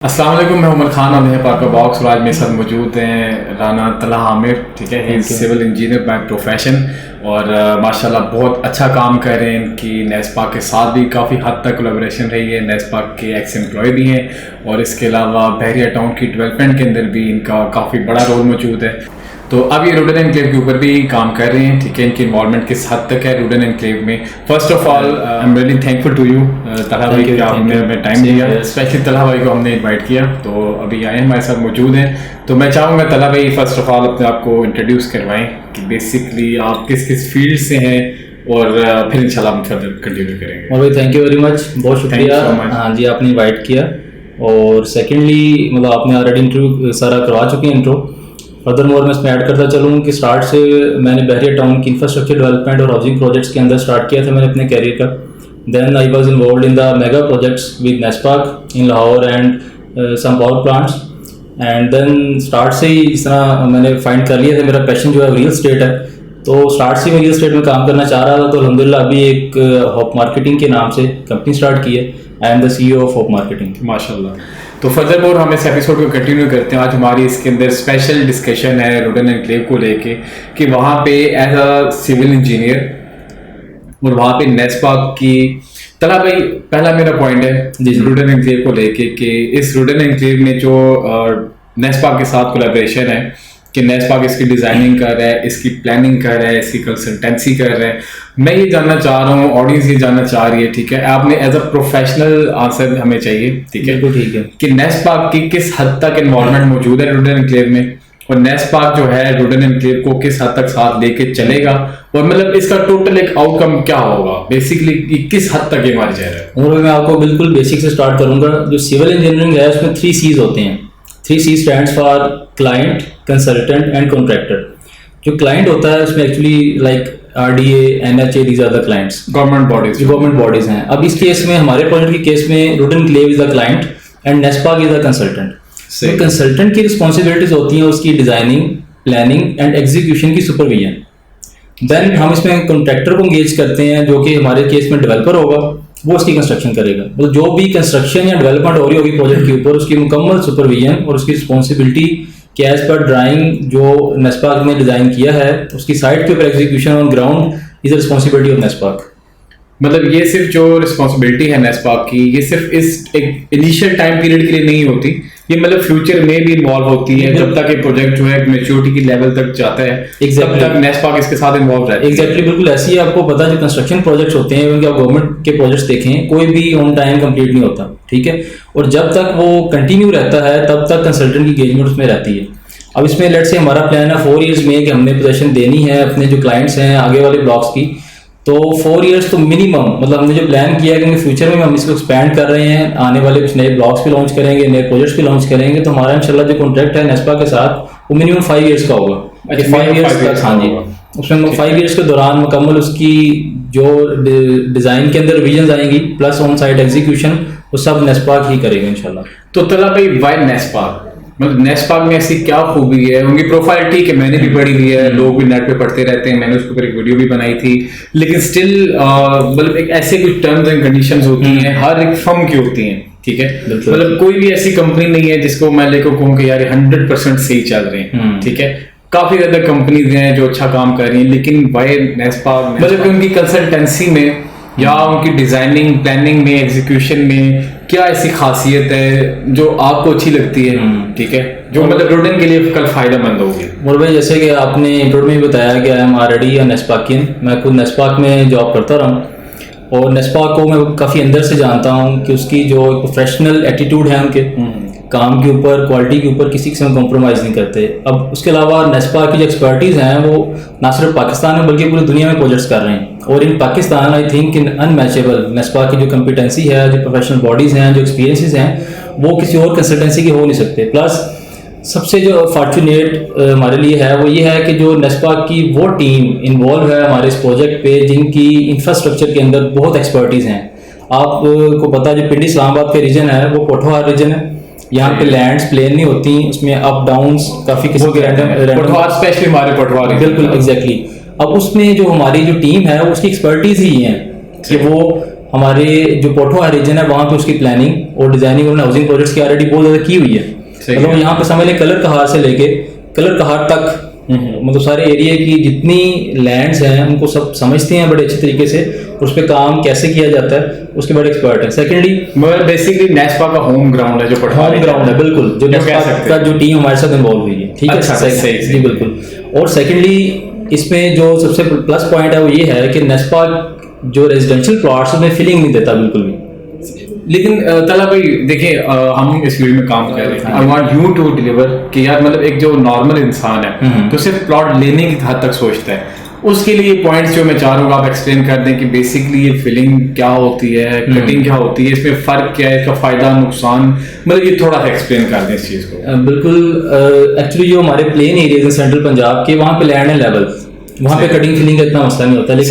अस्सलाम वालेकुम, मैं उमर खान और पार्क बॉक्स। और आज मेरे साथ मौजूद हैं राना तलहा आमिर। ठीक है, ही सिविल इंजीनियर बाय प्रोफेशन और माशाल्लाह बहुत अच्छा काम कर रहे हैं। इनकी नेस्पाक के साथ भी काफ़ी हद तक कोलैबोरेशन रही है। नेस्पाक के एक्स एम्प्लॉय भी हैं और इसके अलावा बहरिया टाउन की डेवलपमेंट के अंदर भी इनका काफ़ी बड़ा रोल मौजूद है। तो अब ये रूडन एनक्लेव के ऊपर भी काम कर रहे हैं। ठीक है, इनकी इन्वॉल्वमेंट किस हद तक है रूडन एनक्लेव में। First of all I am really thankful to you Talha भाई कि आपने हमें टाइम दिया। स्पेशली तलहा भाई को हमने इनवाइट किया, तो अभी आए हमारे साथ मौजूद हैं। तो मैं चाहूँगा तलहा भाई फर्स्ट ऑफ ऑल अपने आप को इंट्रोड्यूस करवाएं कि बेसिकली आप किस किस फील्ड से हैं और फिर इंशाल्लाह हम फर्दर कंटिन्यू करेंगे। और भाई थैंक यू वेरी मच, बहुत शुक्रिया। हाँ जी, आपने इनवाइट किया। और सेकेंडली मतलब आपने ऑलरेडी इंटरव्यू सारा करवा चुके हैं इंट्रो। फर्दर मोर मैं इसमें ऐड करता चलूँ कि स्टार्ट से मैंने बहरिया टाउन की इंफ्रास्ट्रक्चर डेवलपमेंट और हाउसिंग प्रोजेक्ट्स के अंदर स्टार्ट किया था मैंने अपने कैरियर का। Then I was involved in the mega projects with NESPAK in Lahore and some power plants. And then start से ही इस तरह मैंने फाइंड कर लिया था मेरा पैशन जो है रियल स्टेट है। तो स्टार्ट से मैं रियल स्टेट में काम करना चाह रहा था। तो अल्हम्दुलिल्लाह अभी एक होप मार्केटिंग के नाम से कंपनी स्टार्ट की है। I am the CEO of hope marketing. माशाल्लाह। तो फर्दर मोर हम इस एपिसोड को कंटिन्यू करते हैं। आज हमारी इसके अंदर स्पेशल डिस्कशन है रूडन एनक्लेव को लेके कि वहाँ पे एज अ सिविल इंजीनियर और वहाँ पे नेस्पाक की तला भाई पहला मेरा पॉइंट है रूडन एनक्लेव को लेके कि इस रूडन एनक्लेव में जो नेस्पाक के साथ कोलैबोरेशन है कि नेस्पाक इसकी डिज़ाइनिंग कर रहा है, इसकी प्लानिंग कर रहा है, इसकी कंसल्टेंसी कर रहा है। मैं ये जानना चाह रहा हूँ, ऑडियंस ये जानना चाह रही है। ठीक है, आपने एज अ प्रोफेशनल आंसर हमें चाहिए। ठीक है, बिल्कुल ठीक है कि नेस्पाक की किस हद तक इन्वॉल्वमेंट मौजूद है रूडन एनक्लेव में और नेस्पाक जो है रूडन एनक्लेव को किस हद तक साथ लेके चलेगा और मतलब इसका टोटल एक आउटकम क्या होगा, बेसिकली किस हद तक ये मार जा रहा है। और मैं आपको बिल्कुल बेसिक से स्टार्ट करूंगा। जो सिविल इंजीनियरिंग है उसमें 3 C's होते हैं। 3 C stands for client, consultant and contractor. जो क्लाइंट होता है उसमें actually like RDA, NHA, these are the clients, government bodies हैं। अब इस केस में हमारे प्रोजेक्ट के केस में Rudn enclave is the client and NESPAK is the consultant. तो कंसल्टेंट की रिस्पॉन्सिबिलिटीज होती हैं उसकी डिजाइनिंग, प्लानिंग एंड एग्जीक्यूशन की सुपरविजन। देन हम इसमें कॉन्ट्रैक्टर को एंगेज करते हैं जो कि हमारे केस में डेवलपर होगा, वो उसकी कंस्ट्रक्शन करेगा। मतलब जो भी कंस्ट्रक्शन या डेवलपमेंट हो रही होगी प्रोजेक्ट के ऊपर उसकी मुकम्मल सुपरविजन और उसकी रिस्पॉन्सिबिलिटी कि एज पर ड्राइंग जो नेस्पाक ने डिजाइन किया है उसकी साइट के ऊपर execution on ground is the responsibility of NESPAK. मतलब ये सिर्फ जो रिस्पॉन्सिबिलिटी है नेस्पाक की ये सिर्फ इस एक इनिशियल टाइम पीरियड के लिए नहीं होती, ये मतलब फ्यूचर में भी इन्वॉल्व होती है। जब तक एक प्रोजेक्ट जो है मैच्योरिटी की लेवल तक जाता है तब तक नेस्पाक इसके साथ इन्वॉल्व रहता है। एग्जैक्टली, बिल्कुल ऐसी है। आपको पता है जो कंस्ट्रक्शन प्रोजेक्ट्स होते हैं उनके आप गवर्नमेंट के प्रोजेक्ट्स देखें कोई भी ऑन टाइम कंप्लीट नहीं होता। ठीक है, और जब तक वो कंटिन्यू रहता है तब तक कंसल्टेंट की एंगेजमेंट उसमें रहती है। अब इसमें लेट्स से हमारा प्लान है 4 इयर्स में कि हमने पोजीशन देनी है अपने जो क्लाइंट्स हैं आगे वाले ब्लॉक्स की। तो 4 इयर्स तो मिनिमम मतलब हमने जो प्लान किया है कि फ्यूचर में हम इसको एक्सपैंड कर रहे हैं, आने वाले कुछ नए ब्लॉक्स भी लॉन्च करेंगे, नए प्रोजेक्ट्स भी लॉन्च करेंगे। तो हमारा इंशाल्लाह जो कॉन्ट्रैक्ट है नेस्पाक के साथ वो मिनिमम 5 इयर्स का होगा। 5 इयर्स तक, हाँ जी, उसमें 5 इयर्स के दौरान मुकम्मल उसकी जो डिज़ाइन के अंदर रिविजन आएंगी प्लस ऑन साइट एग्जीक्यूशन वो सब नेस्पाक ही करेगा इंशाल्लाह। तो तला भाई वाई नेस्पाक, मतलब नेस्पाक में ऐसी क्या खूबी है? उनकी प्रोफाइल ठीक है, मैंने भी पढ़ी हुई है, लोग भी नेट पे पढ़ते रहते हैं, मैंने उसके ऊपर एक वीडियो भी बनाई थी। लेकिन स्टिल मतलब एक ऐसे कुछ टर्म्स एंड कंडीशंस होती हैं हर एक फर्म की होती हैं। ठीक है, मतलब कोई भी ऐसी कंपनी नहीं है जिसको मैं लेकर कहूँ कि यार 100% सही चल रहे हैं। ठीक है, काफी ज्यादा कंपनीज हैं जो अच्छा काम कर रही हैं, लेकिन वाई नेस्पाक मतलब कि उनकी कंसल्टेंसी में या उनकी डिजाइनिंग, प्लानिंग में, एग्जीक्यूशन में क्या ऐसी खासियत है जो आपको अच्छी लगती है? ठीक है, जो मतलब रूडन के लिए कल फायदेमंद होगी। और भाई जैसे कि आपने इंट्रो में भी बताया कि आई एम ऑलरेडी अ नेस्पाकियन, मैं खुद नेस्पाक में जॉब करता रहा हूँ और नेस्पाक को मैं काफ़ी अंदर से जानता हूँ कि उसकी जो प्रोफेशनल एटीट्यूड है उनके काम के ऊपर, क्वालिटी के ऊपर किसी किस्म कॉम्प्रोमाइज़ नहीं करते। अब उसके अलावा नेस्पाक की जो एक्सपर्टीज़ हैं वो ना सिर्फ पाकिस्तान में बल्कि पूरी दुनिया में प्रोजेक्ट्स कर रहे हैं और in Pakistan I think in unmatchable. NESPAK की जो कम्पिटेंसी है, जो प्रोफेशनल बॉडीज़ हैं, जो एक्सपीरियंसेस हैं वो किसी और कंसल्टेंसी के हो नहीं सकते। प्लस सबसे जो फॉर्चुनेट हमारे लिए है वो ये है कि जो नेस्पाक की वो टीम इन्वॉल्व है हमारे इस प्रोजेक्ट पे जिनकी इंफ्रास्ट्रक्चर के अंदर बहुत एक्सपर्टीज़ हैं। आपको पता है जो पिंडी इस्लामाबाद का रीजन है वो पोठवार रीजन है। यहाँ पे लैंड्स प्लेन नहीं होती, उसमें अप डाउन्स काफ़ी किस्म के पोठवार स्पेशली हमारे पोठवार, बिल्कुल एग्जैक्टली। अब उसमें जो हमारी जो टीम है उसकी एक्सपर्टीज़ ही है कि वो हमारे जो पोठो रीजन है वहाँ पे उसकी प्लानिंग और डिजाइनिंग उन्होंने हाउसिंग प्रोजेक्ट्स की ऑलरेडी बहुत ज़्यादा की हुई है। मतलब यहाँ पे समझ लें कलर कहार से लेके कलर कहार तक मतलब सारे एरिया की जितनी लैंड्स हैं उनको सब समझते हैं बड़े अच्छे तरीके से, उस पर काम कैसे किया जाता है उसके बड़े एक्सपर्ट है। सेकेंडली बेसिकली नेस्पा का होम ग्राउंड है, जो होम ग्राउंड है बिल्कुल, जो नेस्पा का जो टीम हमारे साथ इन्वॉल्व हुई है, ठीक है। अच्छा, सही जी बिल्कुल। और सेकेंडली इसमें जो सबसे प्लस पॉइंट है वो ये है कि नेस्पा जो रेजिडेंशियल प्लॉट्स उसमें फीलिंग नहीं देता बिल्कुल भी। लेकिन तला भाई देखिए, हम इस फील्ड में काम कर रहे हैं, I want you to deliver कि यार मतलब एक जो नॉर्मल इंसान है तो सिर्फ प्लॉट लेने की हद तक सोचता है, उसके लिए पॉइंट्स जो मैं चाह रहा हूँ आप एक्सप्लेन कर दें कि बेसिकली ये फिलिंग क्या होती है, कटिंग क्या होती है, इसमें फर्क क्या है, इसका फायदा नुकसान, मतलब ये थोड़ा सा एक्सप्लेन कर दें इस चीज को। बिल्कुल। एक्चुअली जो हमारे प्लेन एरियाज हैं सेंट्रल पंजाब के, वहाँ पे लैंड है लेवल, वहाँ पे कटिंग फिलिंग का इतना मसला नहीं होता। लेकिन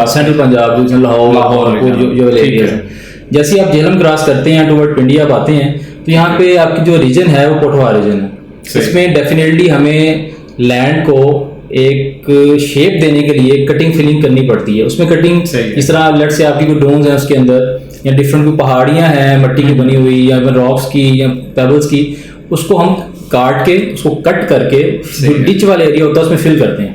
सेंट्रल पंजाब जो लाहौर जो एरियाज हैं, जैसे आप झेलम क्रॉस करते हैं टुवर्ड पिंडी आप आते हैं तो यहाँ पे आपकी जो रीजन है वो पोठवा रीजन है। इसमें डेफिनेटली हमें लैंड को एक शेप देने के लिए कटिंग फिलिंग करनी पड़ती है। उसमें कटिंग इस तरह लेट से आपकी कोई डोन्स हैं उसके अंदर या डिफरेंट कोई पहाड़ियाँ हैं मट्टी की बनी हुई या रॉक्स की या पेबल्स की, उसको हम काट के उसको कट करके जो डिच वाला एरिया होता है उसमें फिल करते हैं।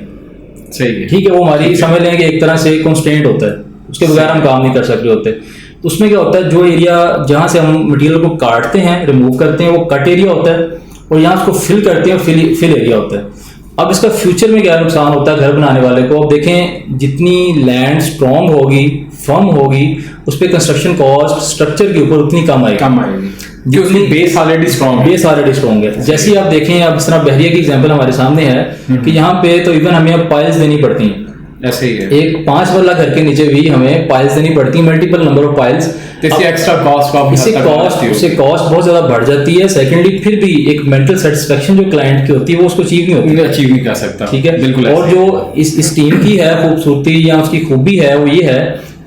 सही है, ठीक है। वो हमारी समझ लें कि एक तरह से कंस्ट्रेंट होता है, उसके बगैर हम काम नहीं कर सकते होते। उसमें क्या होता है, जो एरिया जहाँ से हम मटेरियल को काटते हैं रिमूव करते हैं वो कट एरिया होता है, और यहाँ उसको फिल करते हैं फिल एरिया होता है। अब इसका फ्यूचर में क्या नुकसान होता है घर बनाने वाले को, अब देखें जितनी लैंड स्ट्रॉन्ग होगी फर्म होगी उस पर कंस्ट्रक्शन कॉस्ट स्ट्रक्चर के ऊपर उतनी कम आएगी क्योंकि बेस ऑलरेडी स्ट्रॉन्ग है। जैसे ही आप देखें, अब इस तरह बहरिया की एग्जांपल हमारे सामने है कि यहाँ पे तो इवन हमें अब पाइल्स देनी पड़ती हैं। ऐसे ही है, एक 5 वाला घर के नीचे भी हमें पाइल्स देनी पड़ती है, multiple number of piles. Extra cost इससे कॉस्ट बहुत ज्यादा बढ़ जाती है। सेकेंडली फिर भी एक मेंटल सेटिस्फेक्शन जो क्लाइंट की होती है वो उसको अचीव नहीं कर सकता। ठीक है, बिल्कुल। और जो इस टीम की है खूबसूरती या उसकी खूबी है वो ये है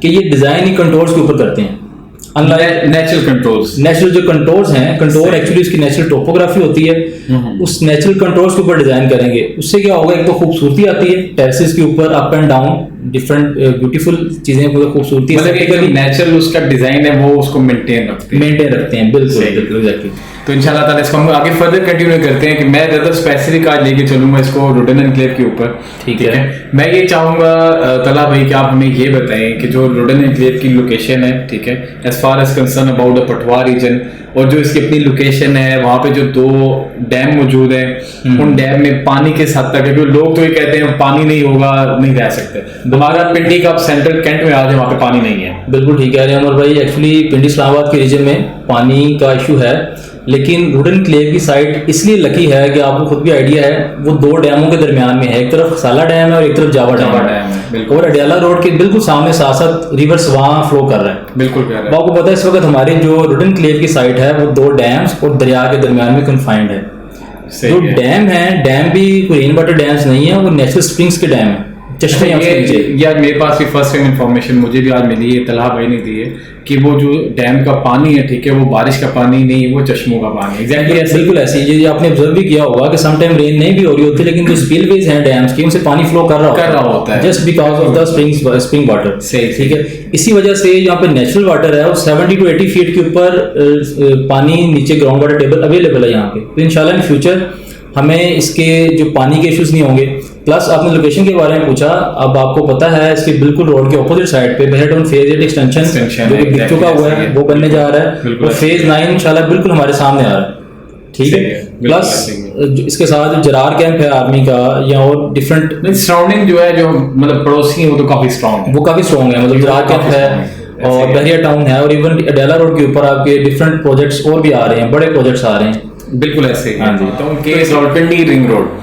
कि ये डिजाइन ही कंट्रोल्स के ऊपर करते हैं, नेचुरल जो कंट्रोल्स हैं, कंट्रोल एक्चुअली उसकी नेचुरल टोपोग्राफी होती है, उस नेचुरल कंट्रोल्स के ऊपर डिजाइन करेंगे। उससे क्या होगा, एक तो खूबसूरती आती है टेरेसेस के ऊपर up and down different beautiful चीजें, खूबसूरती नेचुरल उसका डिजाइन है वो उसको मेंटेन रखते हैं बिल्कुल एग्जैक्टली। तो इंशाल्लाह ताला इसको हम आगे फर्दर कंटिन्यू करते हैं कि मैं ज़्यादा स्पेसिफिक आज लेके चलूंगा इसको रुडन एनक्लेव के ऊपर। ठीक है, मैं ये चाहूंगा तला भाई कि आप हमें ये बताएं कि जो रुडन एनक्लेव की लोकेशन है, ठीक है, as far as concern about the Patwa region, और जो इसकी अपनी लोकेशन है वहाँ पे जो 2 डैम मौजूद हैं उन डैम में पानी किस हद तक है, क्योंकि लोग तो ये कहते हैं पानी नहीं होगा नहीं रह सकते। हमारा पिंडी का सेंट्रल कैंट में आ जाए वहाँ पे पानी नहीं है। बिल्कुल ठीक है अमर भाई, एक्चुअली पिंडी इस्लामाबाद के रीजन में पानी का इशू है, लेकिन रुडन एनक्लेव की साइट इसलिए लकी है कि आपको खुद भी आइडिया है वो 2 डैमों के दरमियान में है, एक तरफ साला डैम है और एक तरफ जावा डैम है, और अडियाला रोड के बिल्कुल सामने साथ साथ रिवर वहाँ फ्लो कर रहा है। बिल्कुल कर रहा है। आपको पता है इस वक्त हमारी जो रुडन एनक्लेव की साइट है वो 2 डैम्स और दरिया के दरमियान में कन्फाइंड है। जो डैम है, डैम भी कोई रेन वाटर डैम्स नहीं है, वो नेचुरल स्प्रिंग्स के डैम है, चश्मे। यार मेरे पास भी फर्स्ट टाइम इन्फॉर्मेशन मुझे भी आज मिली है, तलहा भाई ने दी है कि वो जो डैम का पानी है, ठीक है, वो बारिश का पानी नहीं, वो चश्मों का पानी है। एग्जैक्टली बिल्कुल ऐसे ही आपने ऑब्जर्व भी किया होगा कि सम टाइम रेन नहीं भी हो रही होती, लेकिन जो स्पिलवेज हैं डैम्स के उनसे पानी फ्लो कर रहा होता है just because of the spring water. सही, ठीक है। इसी वजह से यहाँ पे नेचुरल वाटर है वो 70 to 80 फीट के ऊपर पानी नीचे ग्राउंड वाटर टेबल अवेलेबल है यहाँ पे। तो इंशाल्लाह इन फ्यूचर हमें इसके जो पानी के इश्यूज नहीं होंगे। प्लस आपने लोकेशन के बारे में पूछा, अब आपको पता है इसके बिल्कुल रोड के ऑपोजिट साइड पे बहरटोन फेज 8 एक्सटेंशन जो कि बिक चुका हुआ है वो बनने जा रहा है, और फेज 9 इंशाल्लाह बिल्कुल हमारे सामने आ रहा है। ठीक है, प्लस इसके साथ जरार कैंप है आर्मी का, या और डिफरेंट सराउंडिंग जो है जो मतलब पड़ोसी है वो तो काफी स्ट्रॉन्ग है, मतलब जरार कैंप है और बहरिया टाउन है, और इवन अडियाला रोड के ऊपर आपके डिफरेंट प्रोजेक्ट्स और भी आ रहे हैं, बड़े प्रोजेक्ट्स आ रहे हैं। बिल्कुल ऐसे ही। हाँ जी। तो उनके रावलपिंडी रिंग रोड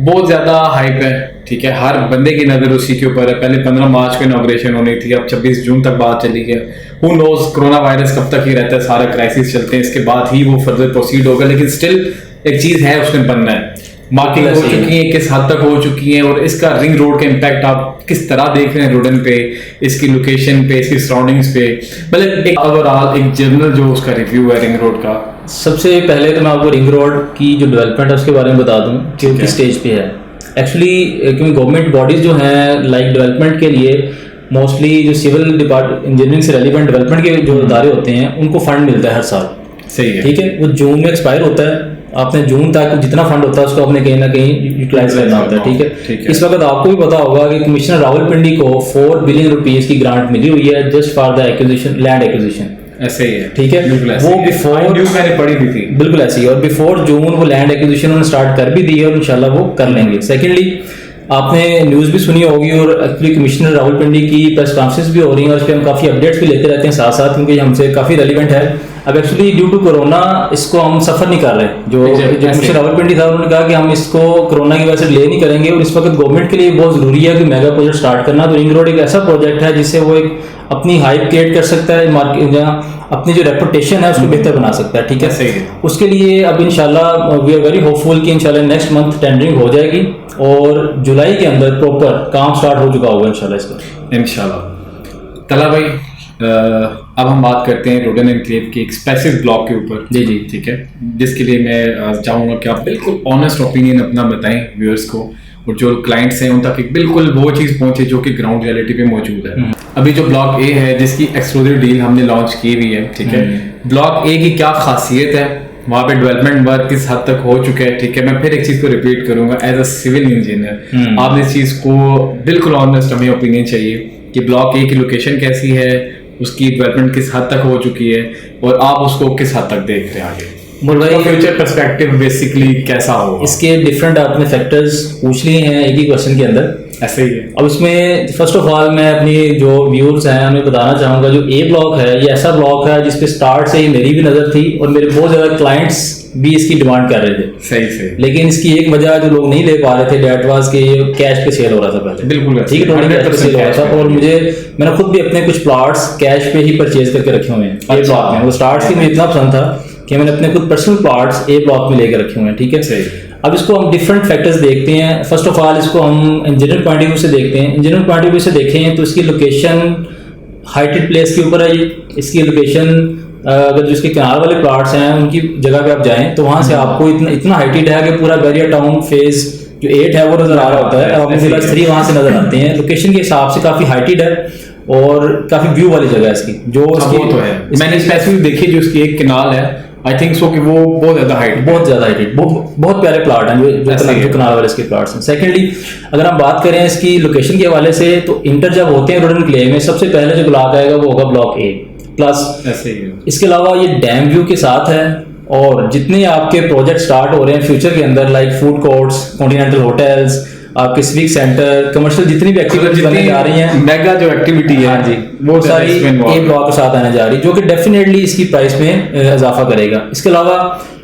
बहुत ज्यादा हाइप है, ठीक है, हर बंदे की नजर उसी के ऊपर है। पहले 15 मार्च को इनॉग्रेशन होनी थी, अब 26 जून तक बात चली गई। हु नोज कोरोना वायरस कब तक ही रहता है, सारा क्राइसिस चलते हैं, इसके बाद ही वो फर्दर प्रोसीड होगा, लेकिन स्टिल एक चीज है उसमें बनना है। मार्किंग हो चुकी है, किस हद तक हो चुकी है, और इसका रिंग रोड का इम्पैक्ट आप किस तरह देख रहे हैं रुडन पे, इसकी लोकेशन पे, इसकी सराउंडिंग्स पे, मतलब एक ओवरऑल एक जनरल जो उसका रिव्यू है रिंग रोड का। सबसे पहले तो मैं आपको रिंग रोड की जो डेवलपमेंट है उसके बारे में बता दूं कि किस स्टेज पे है। एक्चुअली क्योंकि गवर्नमेंट बॉडीज जो हैं लाइक डेवलपमेंट के लिए मोस्टली जो सिविल इंजीनियरिंग से रेलिवेंट डेवलपमेंट के जो इदारे होते हैं उनको फंड मिलता है हर साल। सही है, ठीक है। वो जून में एक्सपायर होता है, आपने जून तक जितना फंड होता है उसको आपने कहीं ना कहीं यूटिलाइज करना होता है। ठीक है। इस वक्त आपको भी पता होगा कि कमिश्नर रावलपिंडी को 4 बिलियन रुपीस की ग्रांट मिली हुई है just for the acquisition, land acquisition. ऐसे ही है, ठीक है। वो बिफोर मैंने पढ़ी भी थी, बिल्कुल ऐसी है। और बिफोर जून वो लैंड एक्विजिशन उन्होंने स्टार्ट कर भी दी है और इंशाल्लाह वो कर लेंगे। सेकेंडली, आपने न्यूज़ भी सुनी होगी और एक्चुअली कमिश्नर रावलपिंडी की प्रेस कॉन्फ्रेंस भी हो रही है और इस पर हम काफ़ी अपडेट्स भी लेते रहते हैं साथ साथ, क्योंकि हमसे काफ़ी रेलिवेंट है। अब एक्चुअली ड्यू टू कोरोना इसको हम सफ़र नहीं कर रहे। जो कमिश्नर रावलपिंडी था उन्होंने कहा कि हम इसको कोरोना की वजह से डिले नहीं करेंगे और इस वक्त गवर्नमेंट के लिए बहुत ज़रूरी है कि मेगा प्रोजेक्ट स्टार्ट करना। तो रिंग रोड एक ऐसा प्रोजेक्ट है जिससे वो एक अपनी हाइप क्रिएट कर सकता है, मार्केट जहाँ अपनी जो रेपुटेशन है उसको बेहतर बना सकता है। ठीक है, सही है। उसके लिए अब इंशाल्लाह वी आर वेरी होपफुल कि इंशाल्लाह नेक्स्ट मंथ टेंडरिंग हो जाएगी और जुलाई के अंदर प्रॉपर काम स्टार्ट हो चुका होगा इंशाल्लाह इसका। इंशाल्लाह। तला भाई, अब हम बात करते हैं रोडन एनक्लेव के एक स्पेसिफिक ब्लॉक के ऊपर। जी जी, ठीक है, जिसके लिए मैं चाहूँगा कि आप बिल्कुल ऑनेस्ट ओपिनियन अपना बताएं व्यूअर्स को और जो क्लाइंट्स हैं उन तक एक बिल्कुल वो चीज़ पहुंचे जो कि ग्राउंड रियलिटी पे मौजूद है। अभी जो ब्लॉक ए है जिसकी एक्सक्लूसिव डील हमने लॉन्च की हुई है, ठीक है, ब्लॉक ए की क्या खासियत है, वहाँ पे डेवलपमेंट वर्क किस हद तक हो चुका है। ठीक है, मैं फिर एक चीज़ को रिपीट करूंगा, एज अ सिविल इंजीनियर आपने इस चीज़ को बिल्कुल ऑनेस्ट हमें ओपिनियन चाहिए कि ब्लॉक ए की लोकेशन कैसी है, उसकी डेवलपमेंट किस हद तक हो चुकी है और आप उसको किस हद तक देख रहे हैं आगे, फ्यूचर पर्सपेक्टिव बेसिकली कैसा हो। इसके डिफरेंट आपने फैक्टर्स पूछ लिए हैं एक ही क्वेश्चन के अंदर, ऐसे ही है। अब इसमें फर्स्ट ऑफ ऑल मैं अपनी जो व्यूअर्स हैं उन्हें बताना चाहूँगा, जो ए ब्लॉक है ये ऐसा ब्लॉक है जिस पे स्टार्ट से ही मेरी भी नज़र थी और मेरे बहुत ज़्यादा क्लाइंट्स भी इसकी डिमांड कर रहे थे। सही सही। लेकिन इसकी एक वजह जो लोग नहीं ले पा रहे थे डेट वाज के कैश पे सेल हो रहा था पहले। बिल्कुल ठीक है, कैश पे सेल हो रहा था और मैंने खुद भी अपने कुछ प्लॉट्स कैश पे ही परचेज करके रखे हुए हैं ए ब्लॉक में। वो स्टार्ट से मुझे इतना पसंद था कि मैंने अपने खुद पर्सनल प्लॉट्स ए ब्लॉक में लेकर रखे हुए हैं। ठीक है, सही। अब इसको हम डिफरेंट फैक्टर्स देखते हैं। फर्स्ट ऑफ ऑल इसको हम इंजीनियर पॉइंट ऑफ व्यू से देखते हैं। इंजीनियर पॉइंट ऑफ व्यू से देखें तो इसकी लोकेशन हाइटेड प्लेस के ऊपर है। ये इसकी लोकेशन अगर जिसके किनारे वाले प्लॉट्स हैं उनकी जगह पे आप जाएं तो वहां से आपको इतना हाइटेड है कि पूरा बैरियर टाउन फेज जो 8 है वो नजर आ रहा होता है और आपको 3 वहां से नजर आते हैं। लोकेशन के हिसाब से काफी हाइटेड है और काफी व्यू वाली जगह है इसकी। जो वो तो है, मैंने स्पेसिफिक देखी जो उसकी एक किनाल है, आई थिंक सो कि वो बहुत ज्यादा हाइटेड बहुत प्यारे प्लाट हैं जो कनाल वाले इसके प्लाट्स हैं। सेकेंडली, अगर हम बात करें इसकी लोकेशन के हवाले से तो इंटर जब होते हैं रोडन क्ले में सबसे पहले जो ब्लॉक आएगा वो होगा ब्लॉक ए प्लस। ऐसे ही है। इसके अलावा ये डैम व्यू के साथ है और जितने आपके प्रोजेक्ट स्टार्ट हो रहे हैं फ्यूचर के अंदर like food courts, continental hotels, आपके सिविक सेंटर, कमर्शियल जितनी भी एक्टिविटीज बनने जा रही हैं, मेगा जो एक्टिविटी है, हाँ जी, वो सारी ए ब्लॉक के साथ आने जा रही है जो कि डेफिनेटली इसकी प्राइस में इजाफा करेगा। इसके अलावा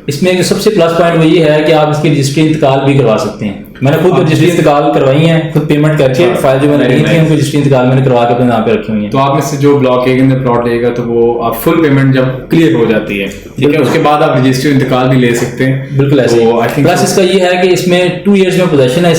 इसमें जो सबसे प्लस पॉइंट वो ये है कि आप इसकी रजिस्ट्री इंतकाल भी करवा सकते हैं। मैंने खुद रजिस्ट्री इंतकाल करवाई है, खुद पेमेंट करके फाइल जो मैंने ली थी उनको रजिस्ट्री इंतकाल मैंने करवा के अपने नाम पे रखी हुई है। तो आप में से जो ब्लॉक के अंदर प्लॉट लेगा तो वो आप फुल पेमेंट जब क्लियर हो जाती है, ठीक है, उसके बाद आप रजिस्ट्री इंतकाल भी ले सकते हैं। बिल्कुल ऐसे। प्लस इसका ये है कि इसमें 2 इयर्स में पोजेशन है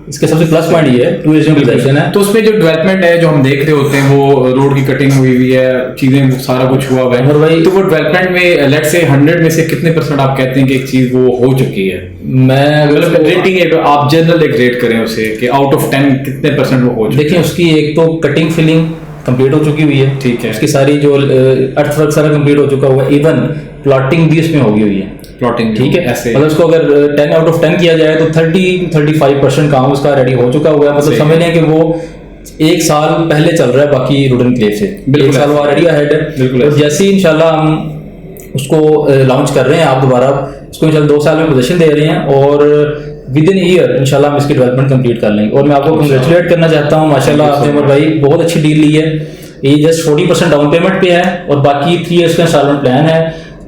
इसके सबसे प्लस पॉइंट ये है 2 इयर्स में पोजेशन है। तो उसमें जो डेवलपमेंट है जो हम देख रहे होते हैं वो रोड की कटिंग हुई हुई है, चीजें सारा कुछ हुआ हुआ है, और भाई तो वो डेवलपमेंट में लेट्स से 100 में से कितने % आप कहते हैं कि एक चीज वो हो चुकी है? मैं मतलब रेटिंग है आप जनरल एक रेट करें उसे कि आउट ऑफ 10 कितने % वो हो चुकी है? देखिए उसकी एक तो कटिंग फिलिंग कंप्लीट हो चुकी हुई है, ठीक है, उसकी सारी जो अर्थवर्क सारा कंप्लीट हो चुका हुआ है, इवन प्लॉटिंग भी उसमें होगी हुई है, प्लॉटिंग, ठीक है। ऐसे मतलब उसको अगर 10 आउट ऑफ 10 किया जाए तो 30-35% काम उसका रेडी हो चुका हुआ है। मतलब समझ लें कि वो 1 साल पहले चल रहा है बाकी रुडन क्लेव से, 1 साल वो ऑलरेडी अहेड है। और जैसे ही इंशाल्लाह हम उसको लॉन्च कर रहे हैं, आप दोबारा उसको इंशाल्लाह 2 साल में पोजीशन दे रहे हैं और विद इन ईयर इंशाल्लाह हम इसकी डेवलपमेंट कंप्लीट कर लेंगे। और मैं आपको कंग्रेचुलेट करना चाहता हूँ, माशाल्लाह आपने उमर भाई बहुत अच्छी डील ली है। ये जस्ट 40% डाउन पेमेंट पे है और बाकी 3 इयर्स का इंस्टॉलमेंट प्लान है,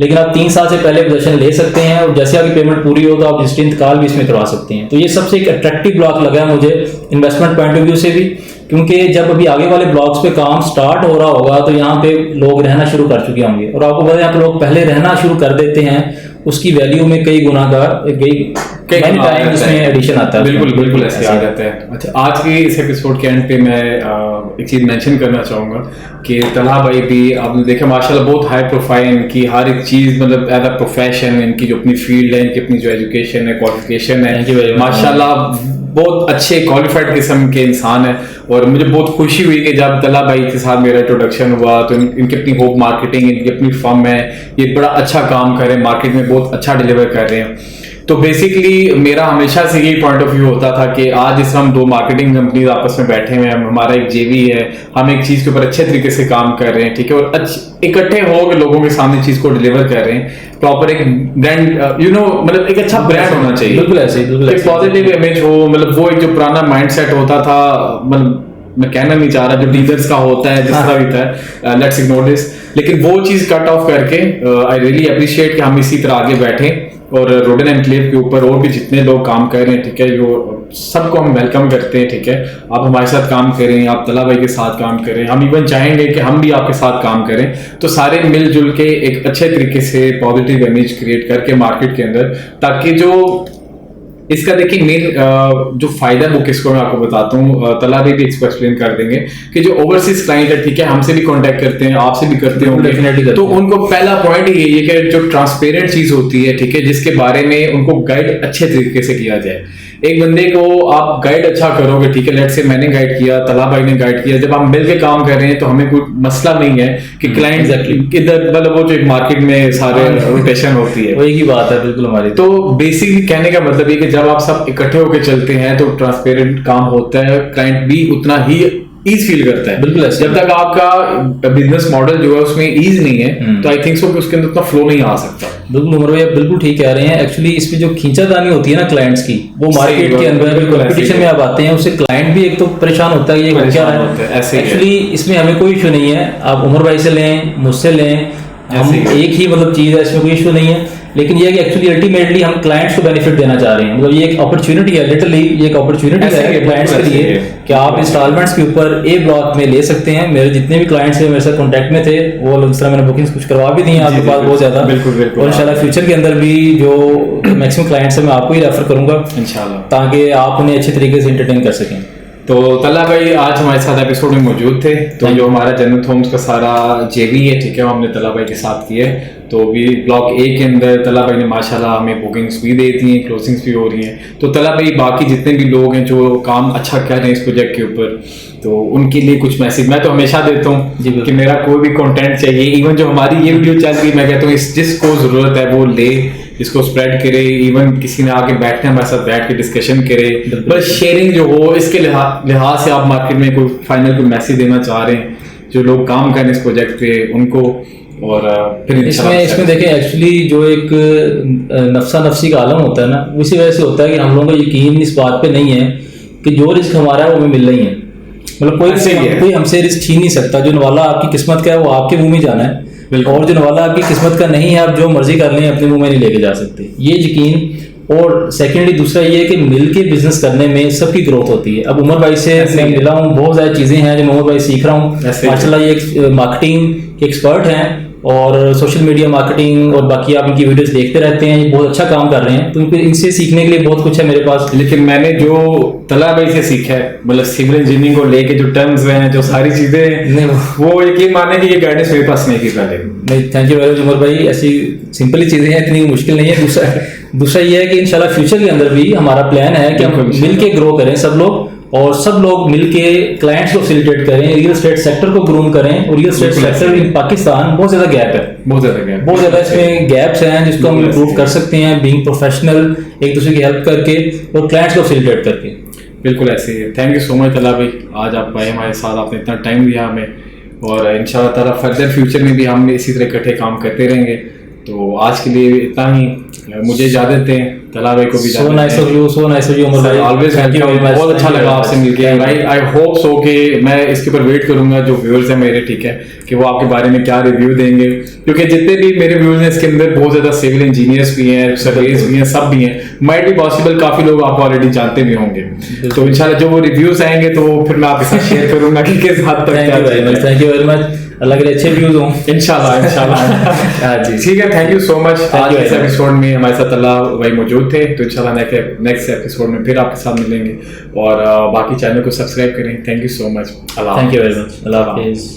लेकिन आप 3 साल से पहले पोजीशन ले सकते हैं और जैसे आपकी पेमेंट पूरी हो तो आप रजिस्ट्री इंतकाल भी इसमें करवा सकते हैं। तो ये सबसे एक अट्रैक्टिव ब्लॉक लगा है मुझे इन्वेस्टमेंट पॉइंट ऑफ व्यू से भी, क्योंकि जब अभी आगे वाले ब्लॉक्स पे काम स्टार्ट हो रहा होगा तो यहाँ पे लोग रहना शुरू कर चुके होंगे और आपको पता है यहाँ पे लोग पहले रहना शुरू कर देते हैं, उसकी वैल्यू में कई गुना का कई टाइम इसमें एडिशन आता है। बिल्कुल ऐसे आ जाता है। अच्छा, आज की इस एपिसोड के एंड पे मैं एक चीज़ मेंशन करना चाहूँगा कि तलहा भाई भी आपने देखा माशाल्लाह बहुत हाई प्रोफाइल, इनकी हर एक चीज़ मतलब एज अ प्रोफेशन, इनकी जो अपनी फील्ड है, इनकी अपनी जो एजुकेशन है, क्वालिफिकेशन है, माशाल्लाह बहुत अच्छे क्वालिफाइड किस्म के इंसान है। और मुझे बहुत खुशी हुई कि जब तला भाई के साथ मेरा इंट्रोडक्शन हुआ तो इनकी अपनी होप मार्केटिंग, इनकी अपनी फर्म है, ये बड़ा अच्छा काम कर रहे हैं, मार्केट में बहुत अच्छा डिलीवर कर रहे हैं। तो बेसिकली मेरा हमेशा से यही पॉइंट ऑफ व्यू होता था कि आज इस हम दो मार्केटिंग कंपनीज आपस में बैठे हुए हैं, हमारा एक जेवी है, हम एक चीज के ऊपर अच्छे तरीके से काम कर रहे हैं, ठीक है, और इकट्ठे होकर लोगों के सामने चीज को डिलीवर कर रहे हैं। प्रॉपर एक ब्रांड मतलब एक अच्छा ब्रांड होना चाहिए, बिल्कुल ऐसे ही, बिल्कुल एक पॉजिटिव इमेज हो, मतलब वो एक जो पुराना माइंडसेट होता था, मतलब मैं कहना नहीं चाह रहा जो डीलर्स का होता है जिस तरह भी था, लेट्स इग्नोर दिस, लेकिन वो चीज कट ऑफ करके आई रियली अप्रिशिएट कि हम इसी तरह आगे बैठे और रोडन एनक्लेव के ऊपर और भी जितने लोग काम कर रहे हैं, ठीक है, वो सबको हम वेलकम करते हैं, ठीक है। आप हमारे साथ काम करें, आप तला भाई के साथ काम करें, हम इवन चाहेंगे कि हम भी आपके साथ काम करें, तो सारे मिलजुल के एक अच्छे तरीके से पॉजिटिव इमेज क्रिएट करके मार्केट के अंदर, ताकि जो इसका देखिए मेन जो फायदा वो किसको मैं आपको बताता हूँ, तला भी इसको एक्सप्लेन कर देंगे कि जो ओवरसीज क्लाइंट है, ठीक है, हमसे भी कांटेक्ट करते हैं, आपसे भी करते होंगे, तो उनको पहला पॉइंट यही है कि जो ट्रांसपेरेंट चीज होती है, ठीक है, जिसके बारे में उनको गाइड अच्छे तरीके से किया जाए। एक बंदे को आप गाइड अच्छा करोगे, ठीक है, लेट से मैंने गाइड किया, तला भाई ने गाइड किया, जब हम मिल के काम कर रहे हैं तो हमें कोई मसला नहीं है कि क्लाइंट इधर, मतलब वो जो एक मार्केट में सारे रोटेशन होती है, वही की बात है बिल्कुल हमारी। तो बेसिकली कहने का मतलब ये कि जब आप सब इकट्ठे होकर चलते हैं तो ट्रांसपेरेंट काम होता है, क्लाइंट भी उतना ही ईज फील करता है। बिल्कुल, जब तक आपका बिजनेस मॉडल जो है उसमें ईज नहीं है तो आई थिंक सो कि उसके अंदर उतना फ्लो नहीं आ सकता। बिल्कुल उमर भाई आप बिल्कुल ठीक कह रहे हैं। एक्चुअली इसमें जो खींचातानी होती है ना क्लाइंट्स की, वो मार्केट के अंदर कंपटीशन में आप आते हैं, उससे क्लाइंट भी एक तो परेशान होता है, ये क्या है। एक्चुअली इसमें हमें कोई इशू नहीं है, आप उमर भाई से लें, मुझसे लें, हम एक ही मतलब चीज है, इसमें कोई इशू नहीं है। लेकिन ये है कि एक्चुअली अल्टीमेटली हम क्लाइंट्स को बेनिफिट देना चाह रहे हैं, मतलब ये एक अपॉर्चुनिटी है, लिटरली ये एक अपॉर्चुनिटी है क्लाइंट्स के लिए कि आप इंस्टॉलमेंट्स के ऊपर ए ब्लॉक में ले सकते हैं। मेरे जितने भी क्लाइंट्स हैं मेरे साथ कांटेक्ट में थे, वो लोग इस तरह मैंने बुकिंग्स कुछ करवा भी दी हैं आपके पास बहुत ज्यादा, और इंशाल्लाह फ्यूचर के अंदर भी जो मैक्सिमम क्लाइंट्स हैं मैं आपको ही रेफर करूंगा इंशाल्लाह, ताकि आप उन्हें अच्छे तरीके से एंटरटेन कर सकें। तो तला भाई आज हमारे साथ एपिसोड में मौजूद थे, तो जो हमारा जन्नत होम्स का सारा जेवी है, ठीक है, वो हमने तला भाई के साथ किए। तो भी ब्लॉक ए के अंदर तला भाई ने माशाल्लाह हमें बुकिंग्स भी दी थी, क्लोजिंग्स भी हो रही हैं। तो तला भाई बाकी जितने भी लोग हैं जो काम अच्छा कर रहे हैं इस प्रोजेक्ट के ऊपर, तो उनके लिए कुछ मैसेज मैं तो हमेशा देता हूँ कि मेरा कोई भी कंटेंट चाहिए, इवन जो हमारी ये वीडियो चल रही है, मैं कहता हूँ जिसको जरूरत है वो ले, इसको स्प्रेड करे, इवन किसी ने आके बैठने हमारे साथ बैठ के डिस्कशन करे, बस शेयरिंग जो हो, इसके लिहाज से आप मार्केट में कोई फाइनल कोई मैसेज देना चाह रहे हैं जो लोग काम कर रहे हैं इस प्रोजेक्ट पे उनको। और फिर इसमें देखें एक्चुअली जो एक नफ्सा नफ्सी का आलम होता है ना, उसी वजह से होता है कि हम लोगों का यकीन इस बात पे नहीं है कि जो रिस्क हमारा है वो हमें मिल रही है, मतलब कोई हमसे रिस्क छीन नहीं सकता। जो नवाला आपकी किस्मत का है वो आपके मुंह में जाना है, और जो नवाला आपकी किस्मत का नहीं है आप जो मर्जी कर लें अपने मुंह में नहीं लेके जा सकते, ये यकीन। और सेकेंडली दूसरा ये है कि मिल के बिजनेस करने में सबकी ग्रोथ होती है। अब उमर भाई से मैं मिला हूँ, बहुत सारी चीज़ें हैं जो मैं उमर भाई सीख रहा हूँ माशाल्लाह, ये एक मार्केटिंग के एक्सपर्ट हैं और सोशल मीडिया मार्केटिंग और बाकी आप इनकी वीडियोस देखते रहते हैं, ये बहुत अच्छा काम कर रहे हैं, तो फिर इनसे सीखने के लिए बहुत कुछ है मेरे पास। लेकिन मैंने जो तला भाई से सीखा है, मतलब सिविल इंजीनियरिंग को लेके जो टर्म्स हैं, जो सारी चीजें, वो यकीन माने कि ये गाइडेंस मेरे पास नहीं थी पहले। नहीं, thank you very much Umar भाई, ऐसी सिंपल ही चीजें हैं, इतनी मुश्किल नहीं है। दूसरा ये है कि इंशाल्लाह फ्यूचर के अंदर भी हमारा प्लान है कि हम मिल के ग्रो करें सब लोग, और सब लोग मिलके क्लाइंट्स को फैसिलिटेट करें, रियल एस्टेट सेक्टर को ग्रूम करें। और real estate sector in Pakistan बहुत ज्यादा गैप है, बहुत ज्यादा इसमें गैप्स हैं जिसको हम इम्प्रूव कर सकते हैं, बीइंग प्रोफेशनल, एक दूसरे की हेल्प करके और क्लाइंट्स को फैसिलिटेट करके। बिल्कुल ऐसे ही है। थैंक यू सो मच तला भाई, आज आप आए हमारे साथ, आपने इतना टाइम दिया हमें, और इंशाल्लाह ताला फर्दर फ्यूचर में भी हम इसी तरह इकट्ठे काम करते रहेंगे। तो आज के लिए इतना ही, मुझे इजाजत दें, तला भाई को भी so nice of you Umar भाई, ऑलवेज बहुत अच्छा लगा आपसे मिलके भाई। आई होप सो कि मैं इसके ऊपर वेट करूंगा जो व्यूअर्स हैं मेरे, ठीक है, कि वो आपके बारे में क्या रिव्यू देंगे, क्योंकि जितने भी मेरे व्यूअर्स हैं इसके अंदर बहुत ज्यादा सिविल इंजीनियर्स भी हैं, सर्वेयर्स भी हैं, सब भी हैं, माइट बी पॉसिबल काफी लोग आपको ऑलरेडी जानते भी होंगे। तो इंशाल्लाह जो वो रिव्यूज आएंगे तो फिर मैं आपके साथ शेयर करूंगा कि किस हद तक। थैंक यू वेरी मच, अल्लाह के अच्छे व्यूज हों इंशाल्लाह जी, ठीक है, थैंक यू सो मच। आज इस एपिसोड में हमारे साथ अल्लाह भाई मौजूद थे, तो इंशाल्लाह नेक्स्ट एपिसोड में फिर आपके साथ मिलेंगे, और बाकी चैनल को सब्सक्राइब करें। Thank you so much, thank you very much, अल्लाह हाफिज़।